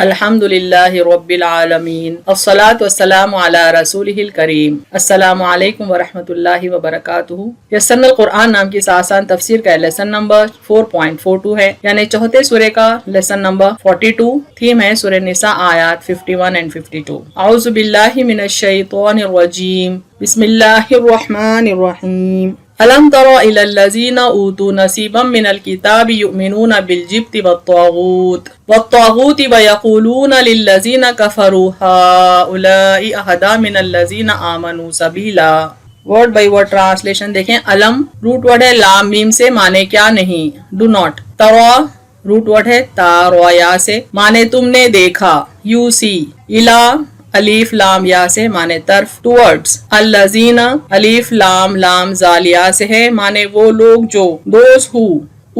الحمدللہ رب العالمین الصلاۃ والسلام علی رسولہ الکریم السلام علیکم ورحمۃ اللہ وبرکاتہ۔ یسرنا القرآن نام کی آسان تفسیر کا لیسن نمبر 4.42 ہے، یعنی چوتھے سورے کا لیسن نمبر 42۔ تھیم ہے سورہ نساء آیات 51 and 52۔ اعوذ باللہ من الشیطان الرجیم، بسم اللہ الرحمن الرحیم۔ أَلَمْ تَرَ إِلَى الَّذِينَ أُوتُوا نَصِيبًا مِنَ الْكِتَابِ يُؤْمِنُونَ بِالْجِبْتِ وَالطَّاغُوتِ وَيَقُولُونَ لِلَّذِينَ كَفَرُوا هَؤُلَاءِ أَهْدَىٰ مِنَ الَّذِينَ آمَنُوا سَبِيلًا۔ ورڈ بائی ورڈ ٹرانسلیشن دیکھیں۔ علم روٹ ورڈ ہے لام میم سے، مانے کیا نہیں، ڈو ناٹ۔ ترا روٹ ورڈ ہے تا رو یا سے، مانے تم نے دیکھا، یو سی۔ الا الف لام یا سے، مانے طرف، ٹورڈز۔ الذین الف لام لام زال یا سے ہے، مانے وہ لوگ جو، دوز ہو۔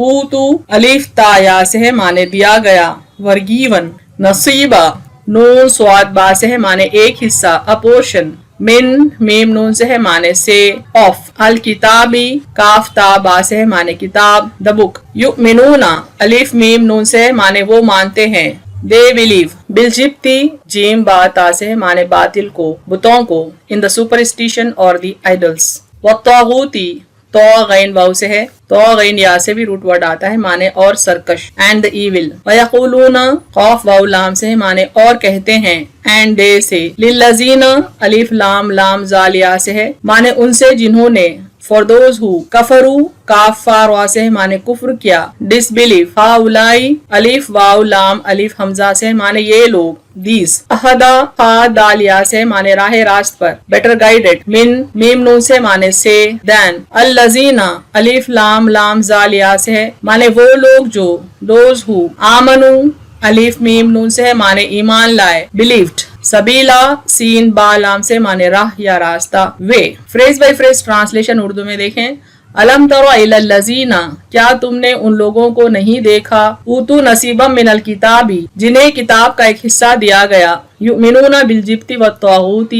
اوتو الف تا یا سے ہے، مانے دیا گیا، ورگیون۔ نصیبہ نون سواد با سے ہے، مانے ایک حصہ، اپورشن۔ من میم نون سے ہے، مانے سے، آف۔ الکتابی کاف تا با سے ہے، مانے کتاب، دا بک۔ یؤمنون الف میم نون سے ہے، مانے وہ مانتے ہیں، they believe۔ بالجبتی جیم با تا سے ہے، مانے باطل کو، بتوں کو، in the superstition اور the idols۔ والطاغوتی تو غین واو سے ہے، تو غین یا سے بھی روٹ ورڈ آتا ہے، مانے اور سرکش، and the evil۔ ویقولون قاف واو لام سے ہے، مانے اور کہتے ہیں، and they سے۔ للذین الف لام لام زال یا سے ہے، مانے ان سے جنہوں نے، for those who۔ کفرو کاف فا را سے ہے، مانے کفر کیا، disbelief۔ ہاؤلائی الف واو لام الف حمزہ سے ہے، مانے یہ لوگ، these۔ اہدا خا دال یا سے، مانے راہ راست پر، better guided۔ من میم نون سے، مانے سے، than۔ الذین الف لام لام زال یا سے ہے، مانے وہ لوگ جو، those who۔ آمنو الف میم نون سے ہے، مانے ایمان لائے، believed۔ سبیلا سین با لام سے، مانے راہ یا راستہ، way. Phrase by phrase translation Urdu میں دیکھیں۔ الم تر الی الذین، کیا تم نے ان لوگوں کو نہیں دیکھا، اوتو نصیبا من الکتاب، جنہیں کتاب کا ایک حصہ دیا گیا، یؤمنون بالجبت والطاغوت،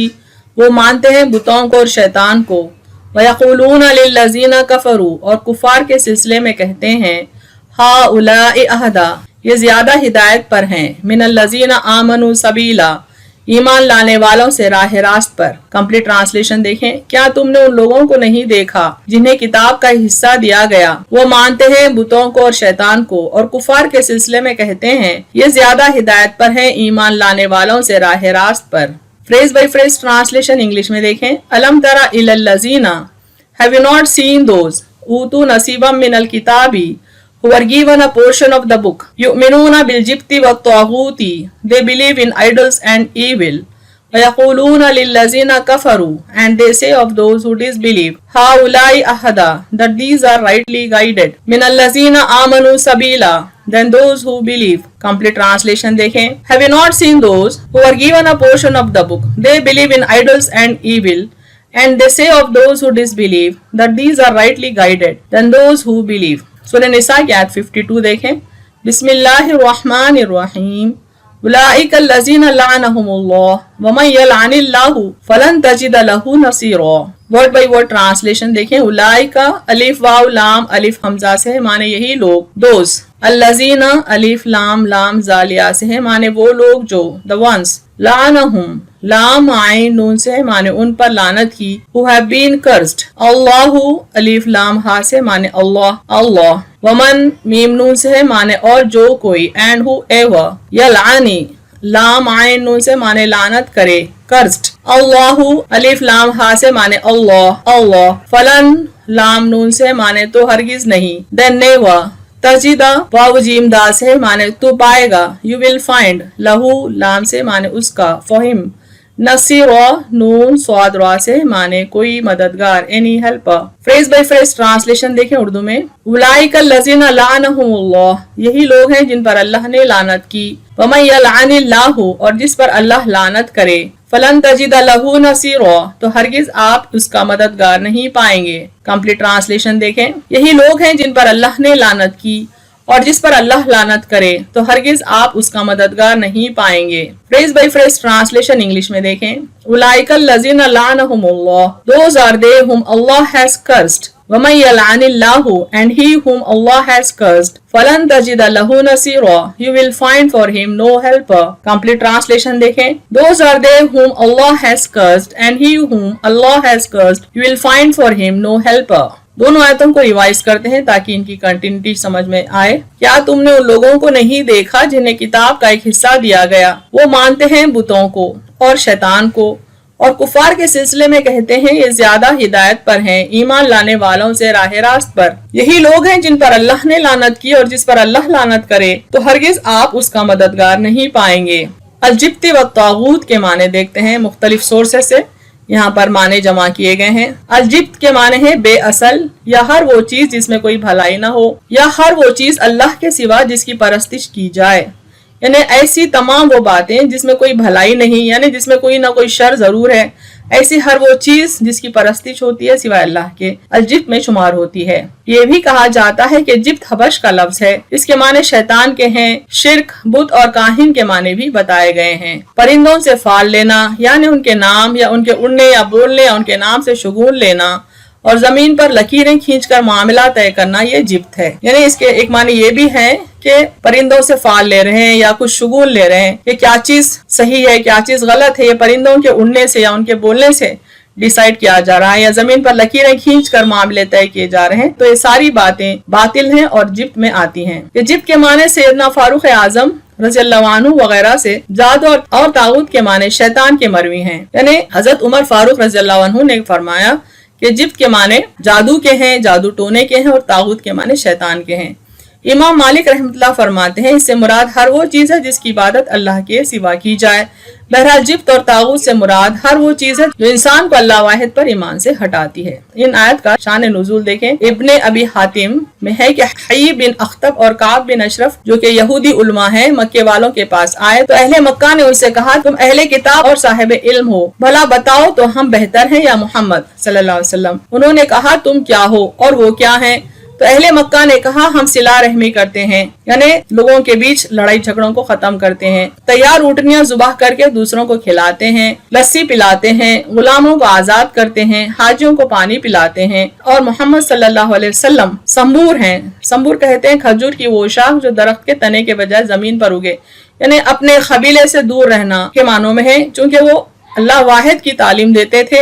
وہ مانتے ہیں بتوں کو اور شیطان کو، ویقولون للذین کفروا، اور کفار کے سلسلے میں کہتے ہیں، ہؤلاء اہدیٰ، یہ زیادہ ہدایت پر ہیں، من الذین آمنوا سبیلا، ایمان لانے والوں سے راہ راست پر۔ کمپلیٹ ٹرانسلیشن دیکھیں۔ کیا تم نے ان لوگوں کو نہیں دیکھا جنہیں کتاب کا حصہ دیا گیا، وہ مانتے ہیں بتوں کو اور شیطان کو، اور کفار کے سلسلے میں کہتے ہیں، یہ زیادہ ہدایت پر ہیں ایمان لانے والوں سے راہ راست پر۔ Phrase by phrase translation English میں دیکھیں۔ الم تر الی الذین، have you not seen those، اوتو نصیبا من الکتاب، who are given a portion of the book، يؤمنون بالجبت والطاغوت، they believe in idols and evil، ويقولون للذين كفروا، and they say of those who disbelieve، هؤلاء أهدى، that these are rightly guided، من الذين آمنوا سبيلا، than those who believe۔ Complete translation دیکھیں۔ Have you not seen those who are given a portion of the book، they believe in idols and evil، and they say of those who disbelieve that these are rightly guided, than those who believe۔ سورہ نساء کی آیت 52 دیکھیں۔ بسم اللہ الرحمن الرحیم، اولئک الذین لعنہم اللہ ومن یلعن اللہ فلن تجد لہ نصیرا۔ ورڈ بائی ورڈ ٹرانسلیشن دیکھیں۔ اولئک الف واو لام الف حمزہ سے ہے، مانے یہی لوگ، دوز۔ الذین الف لام لام زال یا سے ہے، مانے وہ لوگ جو، the ones۔ لعنہم لام عین نون سے ہے، مانے ان پر لعنت کی، who have been cursed۔ اللہ الف لام ہا سے، مانے اللہ، اللہ۔ ومن میم نون سے ہے، مانے اور جو کوئی، and whoever۔ یلعنی لام عین نون سے، مانے لعنت کرے، cursed۔ اللہ الف لام ہا سے، مانے اللہ، اللہ۔ فلن لام نون سے، مانے تو ہرگز نہیں، then never۔ تجدہ واو جیم دا سے، مانے تو پائے گا، you will find۔ لہو لام سے، مانے اس کا، فہم۔ نصیرا نون سواد را سے، مانے کوئی مددگار، any helper۔ Phrase by phrase translation دیکھیں اردو میں۔ اولئک الذین لعنہم اللہ، یہی لوگ ہیں جن پر اللہ نے لعنت کی، ومن یلعن اللہ، اور جس پر اللہ لعنت کرے، فلن تجد لہ نصیرا، تو ہرگز آپ اس کا مددگار نہیں پائیں گے۔ کمپلیٹ ٹرانسلیشن دیکھیں۔ یہی لوگ ہیں جن پر اللہ نے لعنت کی اور جس پر اللہ لعنت کرے تو ہرگز آپ اس کا مددگار نہیں پائیں گے۔ Phrase by phrase translation English میں دیکھیں، اولئک الذین لعنہم اللہ، those are they whom Allah has cursed، وَمَن يَلْعَنِ اللَّهُ and he whom Allah has cursed فَلَن تَجِدَ لَهُ نَصِيرًا you will find for him no helper۔ Complete translation دیکھیں، those are they whom Allah has cursed and he whom Allah has cursed you will find for him no helper۔ دونوں آیتوں کو revise کرتے ہیں تاکہ ان کی continuity سمجھ میں آئے۔ کیا تم نے ان لوگوں کو نہیں دیکھا جنہیں کتاب کا ایک حصہ دیا گیا، وہ مانتے ہیں بتوں کو اور شیطان کو، اور کفار کے سلسلے میں کہتے ہیں یہ زیادہ ہدایت پر ہیں ایمان لانے والوں سے راہ راست پر۔ یہی لوگ ہیں جن پر اللہ نے لعنت کی، اور جس پر اللہ لعنت کرے تو ہرگز آپ اس کا مددگار نہیں پائیں گے۔ الجبت و طاغوت کے معنی دیکھتے ہیں مختلف سورسز سے، یہاں پر معنی جمع کیے گئے ہیں۔ الجبت کے معنی ہے بے اصل، یا ہر وہ چیز جس میں کوئی بھلائی نہ ہو، یا ہر وہ چیز اللہ کے سوا جس کی پرستش کی جائے، یعنی ایسی تمام وہ باتیں جس میں کوئی بھلائی نہیں، یعنی جس میں کوئی نہ کوئی شر ضرور ہے، ایسی ہر وہ چیز جس کی پرستش ہوتی ہے سوائے اللہ کے الجبت میں شمار ہوتی ہے۔ یہ بھی کہا جاتا ہے کہ جبت حبش کا لفظ ہے، اس کے معنی شیطان کے ہیں۔ شرک، بت اور کاہن کے معنی بھی بتائے گئے ہیں۔ پرندوں سے فال لینا، یعنی ان کے نام یا ان کے اڑنے یا بولنے یا ان کے نام سے شگون لینا، اور زمین پر لکیریں کھینچ کر معاملہ طے کرنا، یہ جبت ہے۔ یعنی اس کے ایک معنی یہ بھی ہے کہ پرندوں سے فال لے رہے ہیں یا کچھ شگون لے رہے ہیں کہ کیا چیز صحیح ہے کیا چیز غلط ہے، یہ پرندوں کے اڑنے سے یا ان کے بولنے سے ڈیسائیڈ کیا جا رہا ہے، یا زمین پر لکیریں کھینچ کر معاملے طے کیے جا رہے ہیں، تو یہ ساری باتیں باطل ہیں اور جبت میں آتی ہیں۔ یہ جبت کے معنی سیدنا فاروق اعظم رضی اللہ عنہ وغیرہ سے جادو اور طاغوت کے معنی شیطان کے مروی ہیں۔ یعنی حضرت عمر فاروق رضی اللہ عنہ نے فرمایا کہ جبت کے معنی جادو کے ہیں، جادو ٹونے کے ہیں، اور طاغوت کے معنی شیطان کے ہیں۔ امام مالک رحمۃ اللہ فرماتے ہیں اس سے مراد ہر وہ چیز ہے جس کی عبادت اللہ کے سوا کی جائے۔ بہرحال جبت اور طاغوت سے مراد ہر وہ چیز ہے جو انسان کو اللہ واحد پر ایمان سے ہٹاتی ہے۔ ان آیت کا شان نزول دیکھیں، ابن ابی حاتم میں ہے کہ حیی بن اخطب اور کعب بن اشرف جو کہ یہودی علماء ہیں مکے والوں کے پاس آئے تو اہل مکہ نے ان سے کہا تم اہل کتاب اور صاحب علم ہو، بھلا بتاؤ تو ہم بہتر ہیں یا محمد صلی اللہ علیہ وسلم؟ انہوں نے کہا تم کیا ہو اور وہ کیا ہیں؟ تو اہل مکہ نے کہا ہم صلہ رحمی کرتے ہیں، یعنی لوگوں کے بیچ لڑائی جھگڑوں کو ختم کرتے ہیں، تیار اونٹنیاں ذبح کر کے دوسروں کو کھلاتے ہیں، لسی پلاتے ہیں، غلاموں کو آزاد کرتے ہیں، حاجیوں کو پانی پلاتے ہیں، اور محمد صلی اللہ علیہ وسلم سمبور ہیں۔ سمبور کہتے ہیں کھجور کی وہ شاخ جو درخت کے تنے کے بجائے زمین پر اگے، یعنی اپنے قبیلے سے دور رہنا کے معنوں میں ہے، چونکہ وہ اللہ واحد کی تعلیم دیتے تھے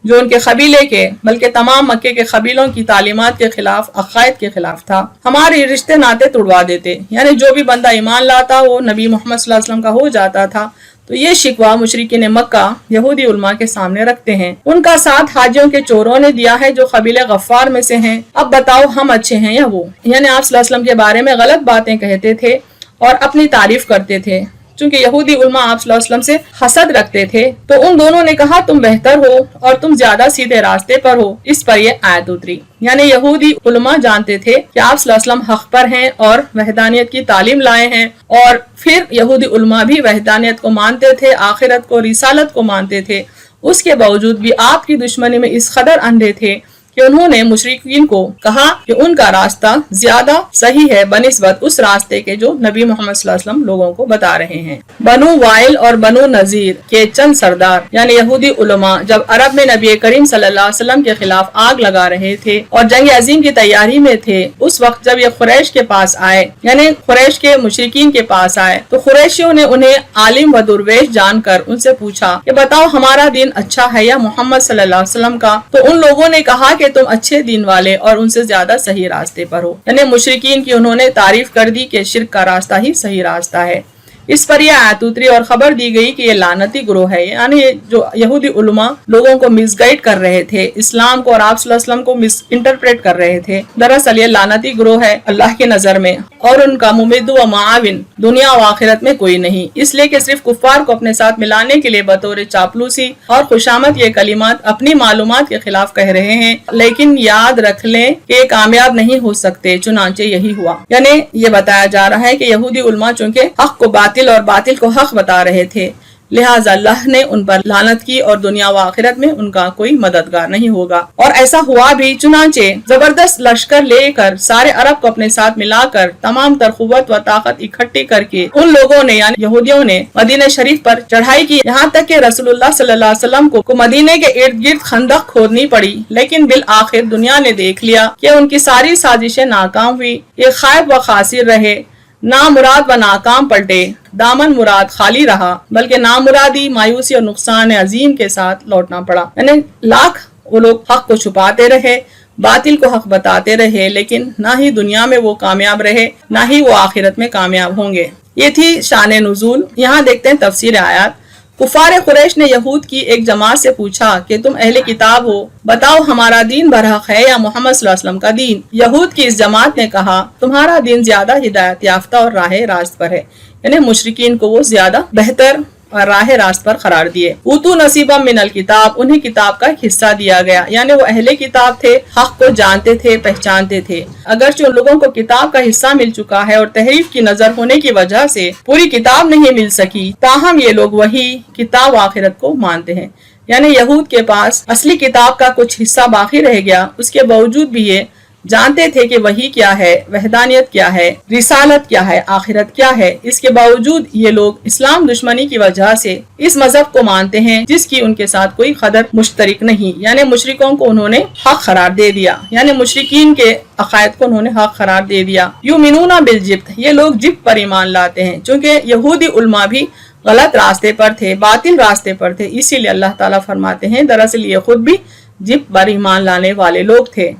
جو ان کے قبیلے کے بلکہ تمام مکے کے قبیلوں کی تعلیمات کے خلاف، عقائد کے خلاف تھا۔ ہمارے رشتے ناطے توڑوا دیتے، یعنی جو بھی بندہ ایمان لاتا وہ نبی محمد صلی اللہ علیہ وسلم کا ہو جاتا تھا۔ تو یہ شکوہ مشرکین مکہ یہودی علماء کے سامنے رکھتے ہیں۔ ان کا ساتھ حاجیوں کے چوروں نے دیا ہے جو قبیلے غفار میں سے ہیں، اب بتاؤ ہم اچھے ہیں یا وہ؟ یعنی آپ صلی اللہ علیہ وسلم کے بارے میں غلط باتیں کہتے تھے اور اپنی تعریف کرتے تھے، چونکہ یہودی علماء آپ صلی اللہ علیہ وسلم سے حسد رکھتے تھے۔ تو ان دونوں نے کہا تم بہتر ہو اور تم زیادہ سیدھے راستے پر ہو، اس پر یہ آیت اتری۔ یعنی یہودی علماء جانتے تھے کہ آپ صلی اللہ علیہ وسلم حق پر ہیں اور وحدانیت کی تعلیم لائے ہیں، اور پھر یہودی علماء بھی وحدانیت کو مانتے تھے، آخرت کو، رسالت کو مانتے تھے۔ اس کے باوجود بھی آپ کی دشمنی میں اس قدر اندھے تھے کہ انہوں نے مشرکین کو کہا کہ ان کا راستہ زیادہ صحیح ہے بنسبت اس راستے کے جو نبی محمد صلی اللہ علیہ وسلم لوگوں کو بتا رہے ہیں۔ بنو وائل اور بنو نذیر کے چند سردار یعنی یہودی علماء جب عرب میں نبی کریم صلی اللہ علیہ وسلم کے خلاف آگ لگا رہے تھے اور جنگ عظیم کی تیاری میں تھے، اس وقت جب یہ قریش کے پاس آئے، یعنی قریش کے مشرکین کے پاس آئے، تو قریشیوں نے انہیں عالم و درویش جان کر ان سے پوچھا کہ بتاؤ ہمارا دین اچھا ہے یا محمد صلی اللہ علیہ وسلم کا؟ تو ان لوگوں نے کہا کہ تم اچھے دین والے اور ان سے زیادہ صحیح راستے پر ہو، یعنی مشرکین کی انہوں نے تعریف کر دی کہ شرک کا راستہ ہی صحیح راستہ ہے۔ اس پر یہ آیت اتری اور خبر دی گئی کہ یہ لعنتی گروہ ہے، یعنی جو یہودی علماء لوگوں کو مس گائیڈ کر رہے تھے، اسلام کو اور آپ صلی اللہ علیہ وسلم کو مس انٹرپریٹ کر رہے تھے، دراصل یہ لعنتی گروہ ہے اللہ کے نظر میں، اور ان کا ممد و معاون دنیا و آخرت میں کوئی نہیں، اس لیے کہ صرف کفار کو اپنے ساتھ ملانے کے لیے بطور چاپلوسی اور خوشامد یہ کلمات اپنی معلومات کے خلاف کہہ رہے ہیں، لیکن یاد رکھ لیں کہ یہ کامیاب نہیں ہو سکتے، چنانچہ یہی ہوا۔ یعنی یہ بتایا جا رہا ہے کہ یہودی علماء چونکہ حق کو باطل اور باطل کو حق بتا رہے تھے، لہٰذا اللہ نے ان پر لعنت کی اور دنیا و آخرت میں ان کا کوئی مددگار نہیں ہوگا۔ اور ایسا ہوا بھی، چنانچہ زبردست لشکر لے کر سارے عرب کو اپنے ساتھ ملا کر تمام تر قوت و طاقت اکٹھی کر کے ان لوگوں نے یعنی یہودیوں نے مدینہ شریف پر چڑھائی کی، یہاں تک کہ رسول اللہ صلی اللہ علیہ وسلم کو مدینے کے ارد گرد خندق کھودنی پڑی، لیکن بالآخر دنیا نے دیکھ لیا کہ ان کی ساری سازشیں ناکام ہوئی، یہ خائب و خاسر رہے، نامراد و ناکام پلٹے، دامن مراد خالی رہا، بلکہ نامرادی، مایوسی اور نقصان عظیم کے ساتھ لوٹنا پڑا۔ یعنی لاکھ وہ لوگ حق کو چھپاتے رہے، باطل کو حق بتاتے رہے، لیکن نہ ہی دنیا میں وہ کامیاب رہے، نہ ہی وہ آخرت میں کامیاب ہوں گے۔ یہ تھی شان نزول۔ یہاں دیکھتے ہیں تفسیر آیات۔ کفار قریش نے یہود کی ایک جماعت سے پوچھا کہ تم اہل کتاب ہو، بتاؤ ہمارا دین برحق ہے یا محمد صلی اللہ علیہ وسلم کا دین؟ یہود کی اس جماعت نے کہا تمہارا دین زیادہ ہدایت یافتہ اور راہ راست پر ہے، یعنی مشرکین کو وہ زیادہ بہتر اور راہ راست پر قرار دیے۔ اوتو نصیبا من الکتاب، انہیں کتاب کا ایک حصہ دیا گیا، یعنی وہ اہل کتاب تھے، حق کو جانتے تھے، پہچانتے تھے۔ اگرچہ ان لوگوں کو کتاب کا حصہ مل چکا ہے اور تحریف کی نظر ہونے کی وجہ سے پوری کتاب نہیں مل سکی، تاہم یہ لوگ وہی کتاب و آخرت کو مانتے ہیں۔ یعنی یہود کے پاس اصلی کتاب کا کچھ حصہ باقی رہ گیا، اس کے باوجود بھی یہ جانتے تھے کہ وحی کیا ہے، وحدانیت کیا ہے، رسالت کیا ہے، آخرت کیا ہے۔ اس کے باوجود یہ لوگ اسلام دشمنی کی وجہ سے اس مذہب کو مانتے ہیں جس کی ان کے ساتھ کوئی قدر مشترک نہیں، یعنی مشرکوں کو انہوں نے حق قرار دے دیا، یعنی مشرکین کے عقائد کو انہوں نے حق قرار دے دیا۔ یؤمنون بالجبت، یہ لوگ جبت پر ایمان لاتے ہیں، چونکہ یہودی علماء بھی غلط راستے پر تھے، باطل راستے پر تھے، اسی لیے اللہ تعالیٰ فرماتے ہیں دراصل یہ خود بھی جبت پر ایمان لانے والے لوگ تھے۔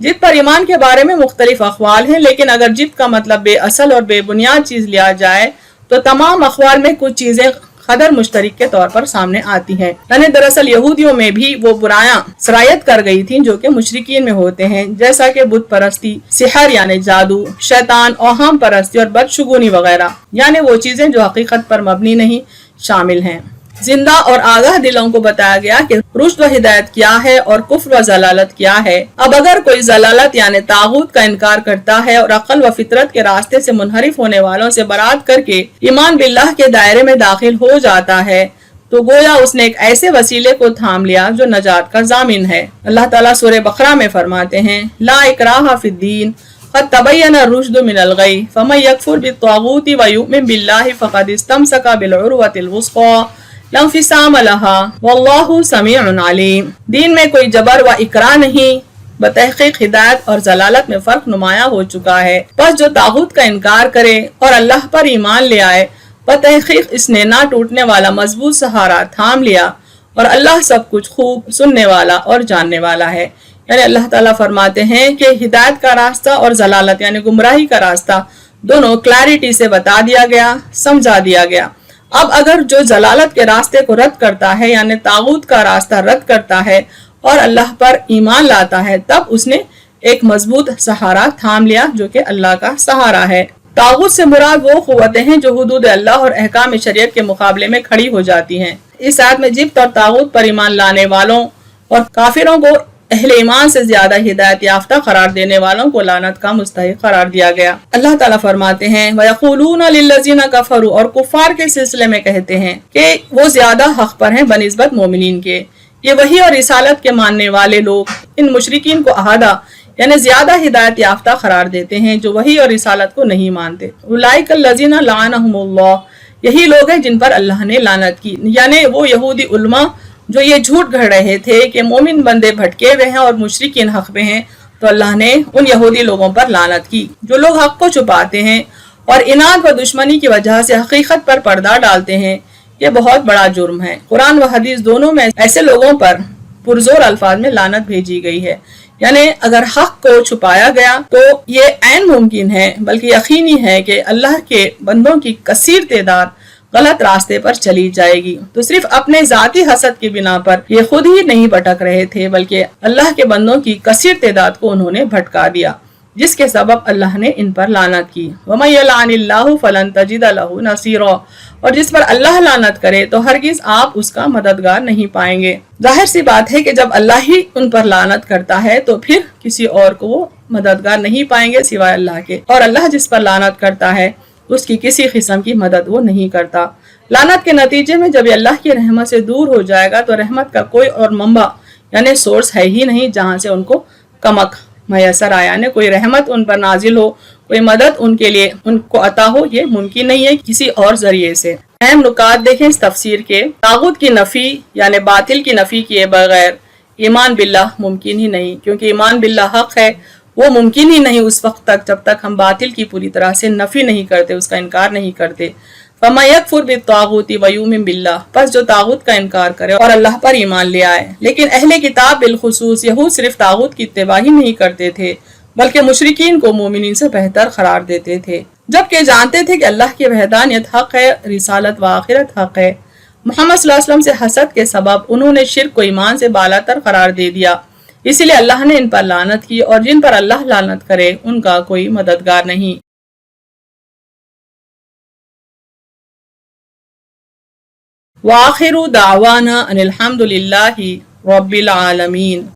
جبت پر ایمان کے بارے میں مختلف اقوال ہیں، لیکن اگر جبت کا مطلب بے اصل اور بے بنیاد چیز لیا جائے تو تمام اقوال میں کچھ چیزیں قدر مشترک کے طور پر سامنے آتی ہیں۔ یعنی دراصل یہودیوں میں بھی وہ برائیاں سرایت کر گئی تھیں جو کہ مشرکین میں ہوتے ہیں، جیسا کہ بت پرستی، سحر یعنی جادو، شیطان، اوہام پرستی اور بدشگونی وغیرہ، یعنی وہ چیزیں جو حقیقت پر مبنی نہیں، شامل ہیں۔ زندہ اور آگاہ دلوں کو بتایا گیا کہ رشد و ہدایت کیا ہے اور کفر و ضلالت کیا ہے۔ اب اگر کوئی ضلالت یعنی طاغوت کا انکار کرتا ہے اور عقل و فطرت کے راستے سے منحرف ہونے والوں سے برات کر کے ایمان باللہ کے دائرے میں داخل ہو جاتا ہے تو گویا اس نے ایک ایسے وسیلے کو تھام لیا جو نجات کا ضامن ہے۔ اللہ تعالیٰ سورہ بقرہ میں فرماتے ہیں لا اکراہ فی الدین قد تبین الرشد من الغی فمن یکفر بالطاغوت ویؤمن باللہ فقد استمسک بالعروۃ الوثقی لا انفصام لها واللہ سمیع علیم۔ دین میں کوئی جبر و اکراہ نہیں، بتحقیق ہدایت اور ضلالت میں فرق نمایاں ہو چکا ہے۔ بس جو طاغوت کا انکار کرے اور اللہ پر ایمان لے آئے، بتحقیق اس نے نہ ٹوٹنے والا مضبوط سہارا تھام لیا، اور اللہ سب کچھ خوب سننے والا اور جاننے والا ہے۔ یعنی اللہ تعالیٰ فرماتے ہیں کہ ہدایت کا راستہ اور ضلالت یعنی گمراہی کا راستہ دونوں کلیرٹی سے بتا دیا گیا، سمجھا دیا گیا۔ اب اگر جو ضلالت کے راستے کو رد کرتا ہے یعنی طاغوت کا راستہ رد کرتا ہے اور اللہ پر ایمان لاتا ہے، تب اس نے ایک مضبوط سہارا تھام لیا جو کہ اللہ کا سہارا ہے۔ طاغوت سے مراد وہ قوتیں ہیں جو حدود اللہ اور احکام شریعت کے مقابلے میں کھڑی ہو جاتی ہیں۔ اس آیت میں جبت اور طاغوت پر ایمان لانے والوں اور کافروں کو اہل ایمان سے زیادہ ہدایت یافتہ قرار دینے والوں کو لعنت کا مستحق قرار دیا گیا۔ اللہ تعالیٰ فرماتے ہیں وَيَقُولُونَ لِلَّذِينَ كَفَرُوا، اور کفار کے سلسلے میں کہتے ہیں کہ وہ زیادہ حق پر ہیں بنسبت مومنین کے۔ یہ وحی اور رسالت کے ماننے والے لوگ ان مشرکین کو احاطہ یعنی زیادہ ہدایت یافتہ قرار دیتے ہیں جو وحی اور رسالت کو نہیں مانتے۔ اولئک الذین لعنہم اللہ، یہی لوگ ہیں جن پر اللہ نے لعنت کی، یعنی وہ یہودی علماء جو یہ جھوٹ گھڑ رہے تھے کہ مومن بندے بھٹکے ہوئے ہیں اور مشرکین حق پہ ہیں، تو اللہ نے ان یہودی لوگوں پر لعنت کی۔ جو لوگ حق کو چھپاتے ہیں اور اناد و دشمنی کی وجہ سے حقیقت پر پردہ ڈالتے ہیں، یہ بہت بڑا جرم ہے۔ قرآن و حدیث دونوں میں ایسے لوگوں پر پرزور الفاظ میں لعنت بھیجی گئی ہے۔ یعنی اگر حق کو چھپایا گیا تو یہ عین ممکن ہے بلکہ یقینی ہے کہ اللہ کے بندوں کی کثیر تعداد غلط راستے پر چلی جائے گی۔ تو صرف اپنے ذاتی حسد کی بنا پر یہ خود ہی نہیں بھٹک رہے تھے بلکہ اللہ کے بندوں کی کثیر تعداد کو انہوں نے بھٹکا دیا، جس کے سبب اللہ نے ان پر لعنت کی۔ وَمَن يَلْعَنِ اللَّهُ فَلَن تَجِدَ لَهُ نَصِيرًا، اور جس پر اللہ لعنت کرے تو ہرگز آپ اس کا مددگار نہیں پائیں گے۔ ظاہر سی بات ہے کہ جب اللہ ہی ان پر لعنت کرتا ہے تو پھر کسی اور کو وہ مددگار نہیں پائیں گے سوائے اللہ کے، اور اللہ جس پر لعنت کرتا ہے اس کی کسی قسم کی مدد وہ نہیں کرتا۔ لعنت کے نتیجے میں جب یہ اللہ کی رحمت سے دور ہو جائے گا تو رحمت کا کوئی اور منبع یعنی سورس ہے ہی نہیں جہاں سے ان کو کمک میسر آیا، یعنی کوئی رحمت ان پر نازل ہو، کوئی مدد ان کے لیے ان کو عطا ہو، یہ ممکن نہیں ہے کسی اور ذریعے سے۔ اہم نکات دیکھیں اس تفسیر کے۔ طاغوت کی نفی یعنی باطل کی نفی کیے بغیر ایمان باللہ ممکن ہی نہیں، کیونکہ ایمان باللہ حق ہے، وہ ممکن ہی نہیں اس وقت تک جب تک ہم باطل کی پوری طرح سے نفی نہیں کرتے، اس کا انکار نہیں کرتے۔ فَمَن يَكْفُرْ بِالطَّاغُوتِ وَيُؤْمِن بِاللَّهِ، پس جو طاغوت کا انکار کرے اور اللہ پر ایمان لے آئے۔ لیکن اہل کتاب بالخصوص یہود صرف طاغوت کی اتباع ہی نہیں کرتے تھے بلکہ مشرکین کو مومنین سے بہتر قرار دیتے تھے، جبکہ جانتے تھے کہ اللہ کی وحدانیت حق ہے، رسالت و آخرت حق ہے۔ محمد صلی اللہ علیہ وسلم سے حسد کے سبب انہوں نے شرک کو ایمان سے بالاتر قرار دے دیا، اسی لیے اللہ نے ان پر لعنت کی، اور جن پر اللہ لعنت کرے ان کا کوئی مددگار نہیں۔ وآخر دعوانا ان الحمد للہ رب العالمین۔